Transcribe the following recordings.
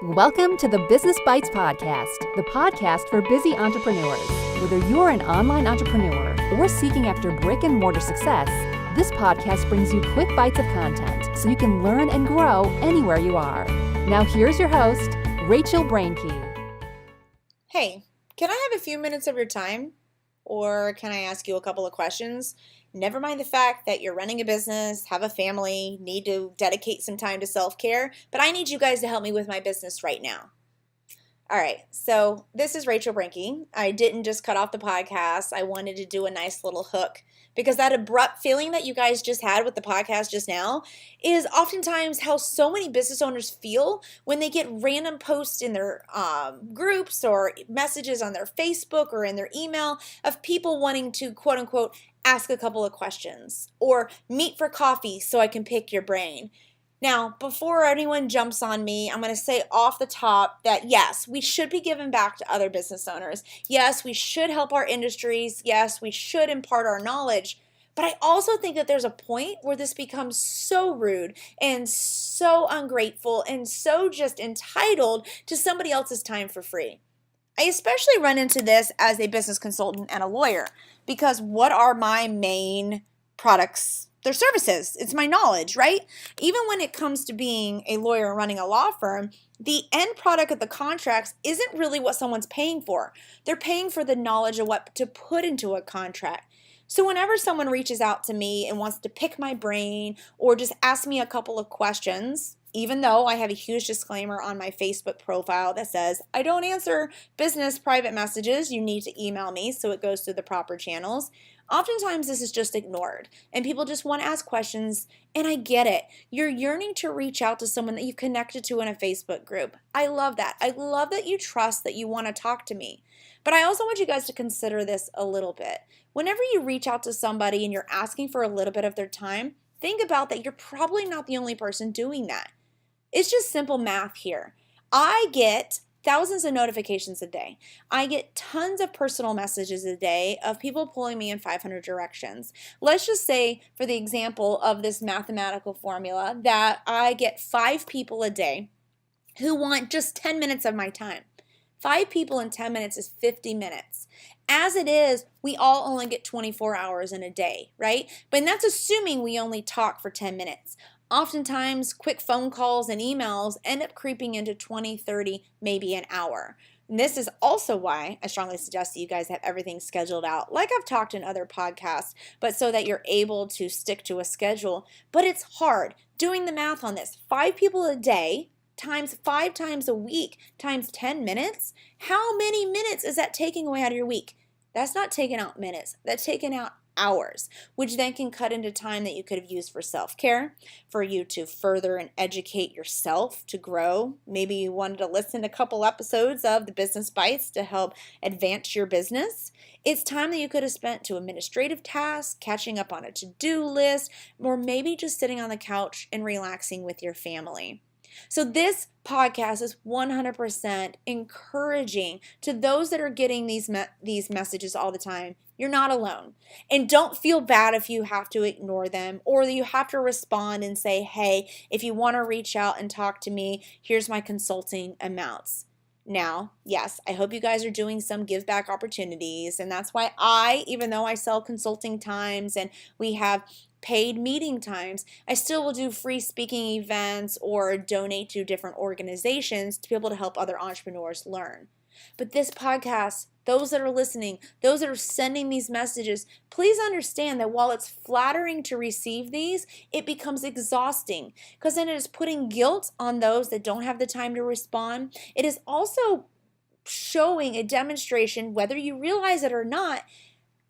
Welcome to the Business Bites Podcast, the podcast for busy entrepreneurs. Whether you're an online entrepreneur or seeking after brick and mortar success, this podcast brings you quick bites of content so you can learn and grow anywhere you are. Now here's your host, Rachel Brainke. Hey, can I have a few minutes of your time? Or can I ask you a couple of questions? Never mind the fact that you're running a business, have a family, need to dedicate some time to self-care, but I need you guys to help me with my business right now. All right, so this is Rachel Brainke. I didn't just cut off the podcast. I wanted to do a nice little hook because that abrupt feeling that you guys just had with the podcast just now is oftentimes how so many business owners feel when they get random posts in their groups or messages on their Facebook or in their email of people wanting to, quote unquote, ask a couple of questions or meet for coffee so I can pick your brain. Now, before anyone jumps on me, I'm going to say off the top that yes, we should be giving back to other business owners. Yes, we should help our industries. Yes, we should impart our knowledge. But I also think that there's a point where this becomes so rude and so ungrateful and so just entitled to somebody else's time for free. I especially run into this as a business consultant and a lawyer because what are my main products? Their services. It's my knowledge, right? Even when it comes to being a lawyer running a law firm, the end product of the contracts isn't really what someone's paying for. They're paying for the knowledge of what to put into a contract. So whenever someone reaches out to me and wants to pick my brain or just ask me a couple of questions, even though I have a huge disclaimer on my Facebook profile that says, I don't answer business private messages, you need to email me so it goes through the proper channels. Oftentimes this is just ignored and people just want to ask questions, and I get it. You're yearning to reach out to someone that you've connected to in a Facebook group. I love that. I love that you trust that you want to talk to me. But I also want you guys to consider this a little bit. Whenever you reach out to somebody and you're asking for a little bit of their time, think about that you're probably not the only person doing that. It's just simple math here. I get thousands of notifications a day. I get tons of personal messages a day of people pulling me in 500 directions. Let's just say, for the example of this mathematical formula, that I get 5 people a day who want just 10 minutes of my time. 5 people in 10 minutes is 50 minutes. As it is, we all only get 24 hours in a day, right? But that's assuming we only talk for 10 minutes. Oftentimes, quick phone calls and emails end up creeping into 20, 30, maybe an hour. And this is also why I strongly suggest that you guys have everything scheduled out, like I've talked in other podcasts, but so that you're able to stick to a schedule. But it's hard doing the math on this. 5 people a day times 5 times a week times 10 minutes. How many minutes is that taking away out of your week? That's not taking out minutes. That's taking out hours, which then can cut into time that you could have used for self-care, for you to further and educate yourself to grow. Maybe you wanted to listen to a couple episodes of the Business Bites to help advance your business. It's time that you could have spent to administrative tasks, catching up on a to-do list, or maybe just sitting on the couch and relaxing with your family. So this podcast is 100% encouraging to those that are getting these messages all the time. You're not alone. And don't feel bad if you have to ignore them or you have to respond and say, hey, if you want to reach out and talk to me, here's my consulting amounts. Now, yes, I hope you guys are doing some give back opportunities. And that's why even though I sell consulting times and we have paid meeting times, I still will do free speaking events or donate to different organizations to be able to help other entrepreneurs learn. But this podcast, those that are listening, those that are sending these messages, please understand that while it's flattering to receive these, it becomes exhausting because then it is putting guilt on those that don't have the time to respond. It is also showing a demonstration, whether you realize it or not,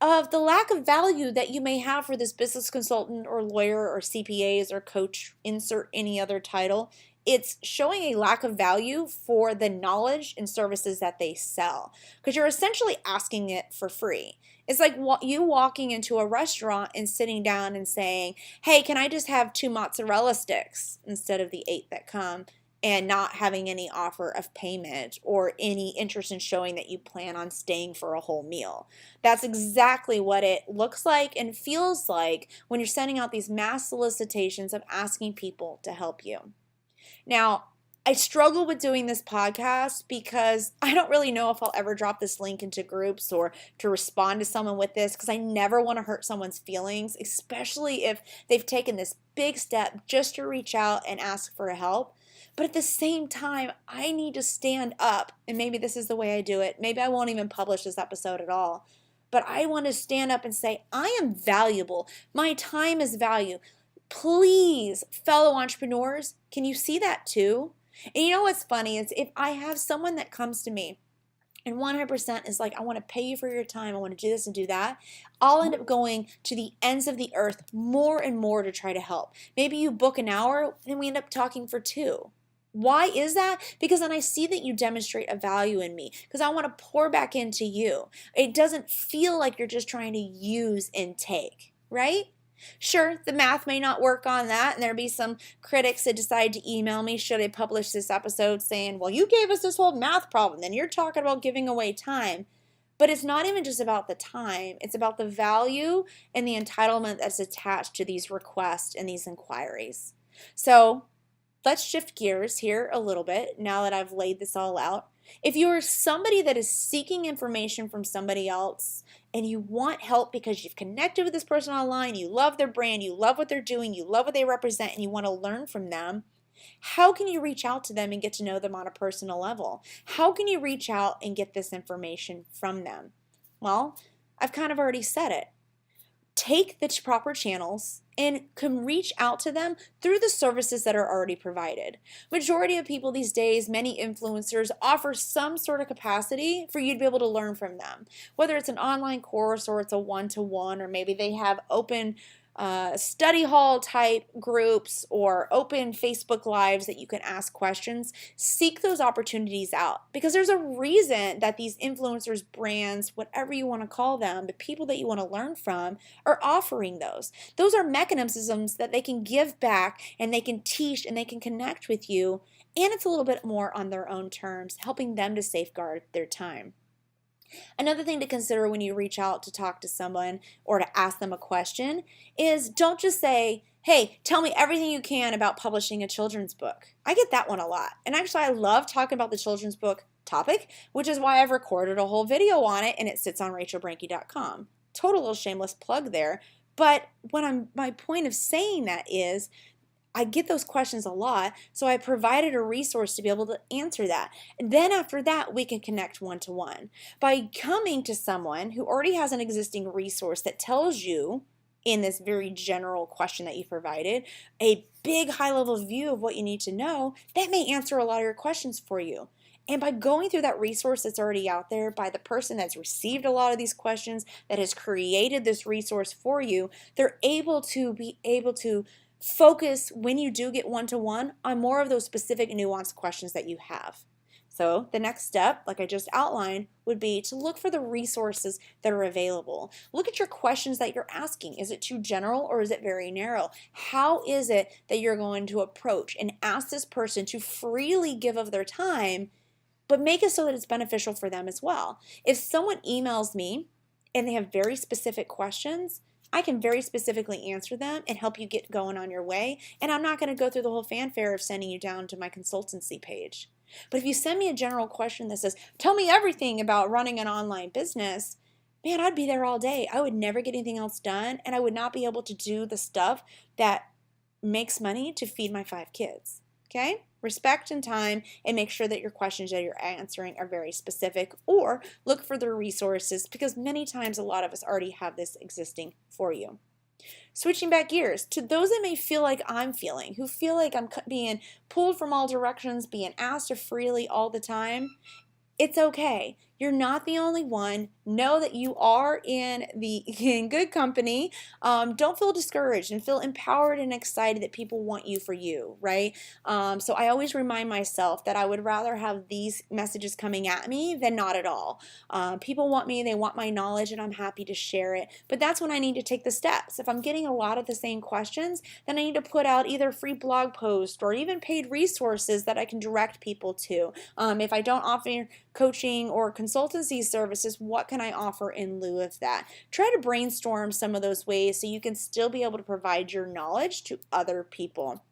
of the lack of value that you may have for this business consultant or lawyer or CPAs or coach, insert any other title. It's showing a lack of value for the knowledge and services that they sell because you're essentially asking it for free. It's like you walking into a restaurant and sitting down and saying, hey, can I just have 2 mozzarella sticks instead of the 8 that come? And not having any offer of payment or any interest in showing that you plan on staying for a whole meal. That's exactly what it looks like and feels like when you're sending out these mass solicitations of asking people to help you. Now, I struggle with doing this podcast because I don't really know if I'll ever drop this link into groups or to respond to someone with this, because I never want to hurt someone's feelings, especially if they've taken this big step just to reach out and ask for help. But at the same time, I need to stand up, and maybe this is the way I do it. Maybe I won't even publish this episode at all. But I want to stand up and say, I am valuable. My time is value. Please, fellow entrepreneurs, can you see that too? And you know what's funny is if I have someone that comes to me and 100% is like, I want to pay you for your time, I want to do this and do that, I'll end up going to the ends of the earth more and more to try to help. Maybe you book an hour and we end up talking for 2. Why is that? Because then I see that you demonstrate a value in me, because I want to pour back into you. It doesn't feel like you're just trying to use and take, right? Sure, the math may not work on that, and there'll be some critics that decide to email me should I publish this episode saying, well, you gave us this whole math problem, then you're talking about giving away time. But it's not even just about the time. It's about the value and the entitlement that's attached to these requests and these inquiries. So let's shift gears here a little bit now that I've laid this all out. If you're somebody that is seeking information from somebody else and you want help because you've connected with this person online, you love their brand, you love what they're doing, you love what they represent, and you want to learn from them, how can you reach out to them and get to know them on a personal level? How can you reach out and get this information from them? Well, I've kind of already said it. Take the proper channels and can reach out to them through the services that are already provided. Majority of people these days, many influencers offer some sort of capacity for you to be able to learn from them. Whether it's an online course or it's a one-to-one, or maybe they have open study hall type groups or open Facebook Lives that you can ask questions. Seek those opportunities out, because there's a reason that these influencers, brands, whatever you want to call them, the people that you want to learn from are offering those. Those are mechanisms that they can give back and they can teach and they can connect with you. And it's a little bit more on their own terms, helping them to safeguard their time. Another thing to consider when you reach out to talk to someone or to ask them a question is don't just say, hey, tell me everything you can about publishing a children's book. I get that one a lot. And actually, I love talking about the children's book topic, which is why I've recorded a whole video on it, and it sits on rachelbranke.com. Total little shameless plug there. But my point of saying that is, I get those questions a lot, so I provided a resource to be able to answer that. And then after that, we can connect one-to-one. By coming to someone who already has an existing resource that tells you, in this very general question that you provided, a big high-level view of what you need to know, that may answer a lot of your questions for you. And by going through that resource that's already out there, by the person that's received a lot of these questions, that has created this resource for you, they're able to focus, when you do get one-to-one, on more of those specific nuanced questions that you have. So the next step, like I just outlined, would be to look for the resources that are available. Look at your questions that you're asking. Is it too general or is it very narrow? How is it that you're going to approach and ask this person to freely give of their time, but make it so that it's beneficial for them as well? If someone emails me and they have very specific questions, I can very specifically answer them and help you get going on your way. And I'm not going to go through the whole fanfare of sending you down to my consultancy page. But if you send me a general question that says, tell me everything about running an online business, man, I'd be there all day. I would never get anything else done, and I would not be able to do the stuff that makes money to feed my 5 kids. Okay? Respect and time, and make sure that your questions that you're answering are very specific, or look for the resources, because many times a lot of us already have this existing for you. Switching back gears, to those that may feel like I'm feeling, who feel like I'm being pulled from all directions, being asked to freely all the time, it's okay. You're not the only one. Know that you are in good company. Don't feel discouraged, and feel empowered and excited that people want you for you, right? So I always remind myself that I would rather have these messages coming at me than not at all. People want me, they want my knowledge, and I'm happy to share it. But that's when I need to take the steps. If I'm getting a lot of the same questions, then I need to put out either free blog posts or even paid resources that I can direct people to. If I don't offer coaching or consultancy services, what can I offer in lieu of that? Try to brainstorm some of those ways so you can still be able to provide your knowledge to other people.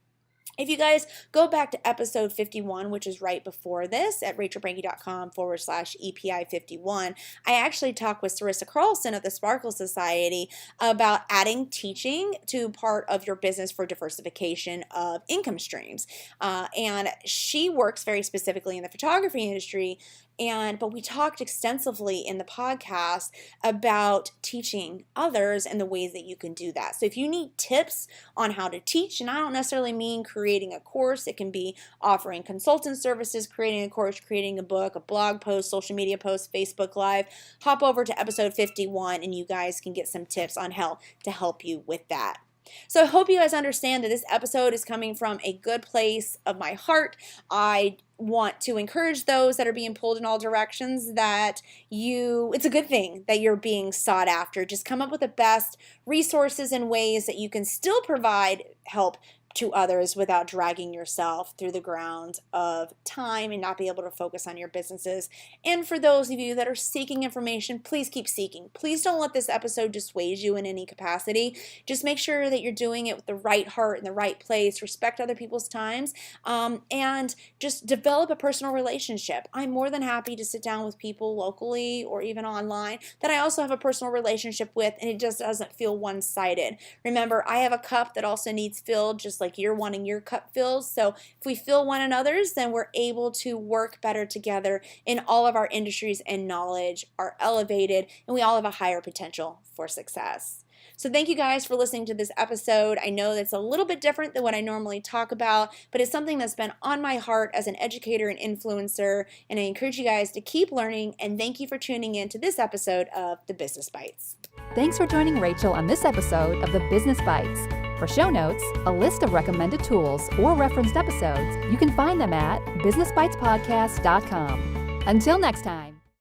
If you guys go back to episode 51, which is right before this at rachelbranke.com/EPI51, I actually talked with Sarissa Carlson of the Sparkle Society about adding teaching to part of your business for diversification of income streams. And she works very specifically in the photography industry. But we talked extensively in the podcast about teaching others and the ways that you can do that. So if you need tips on how to teach, and I don't necessarily mean creating a course, it can be offering consultant services, creating a course, creating a book, a blog post, social media post, Facebook Live, hop over to episode 51 and you guys can get some tips on how to help you with that. So I hope you guys understand that this episode is coming from a good place of my heart. I want to encourage those that are being pulled in all directions that it's a good thing that you're being sought after. Just come up with the best resources and ways that you can still provide help to others without dragging yourself through the ground of time and not be able to focus on your businesses. And for those of you that are seeking information, please keep seeking. Please don't let this episode dissuade you in any capacity. Just make sure that you're doing it with the right heart in the right place, respect other people's times, and just develop a personal relationship. I'm more than happy to sit down with people locally or even online that I also have a personal relationship with, and it just doesn't feel one-sided. Remember, I have a cup that also needs filled, just like you're wanting your cup filled. So if we fill one another's, then we're able to work better together in all of our industries, and knowledge are elevated, and we all have a higher potential for success. So thank you guys for listening to this episode. I know that's a little bit different than what I normally talk about, but it's something that's been on my heart as an educator and influencer, and I encourage you guys to keep learning, and thank you for tuning in to this episode of The Business Bites. Thanks for joining Rachel on this episode of The Business Bites. For show notes, a list of recommended tools, or referenced episodes, you can find them at businessbitespodcast.com. Until next time.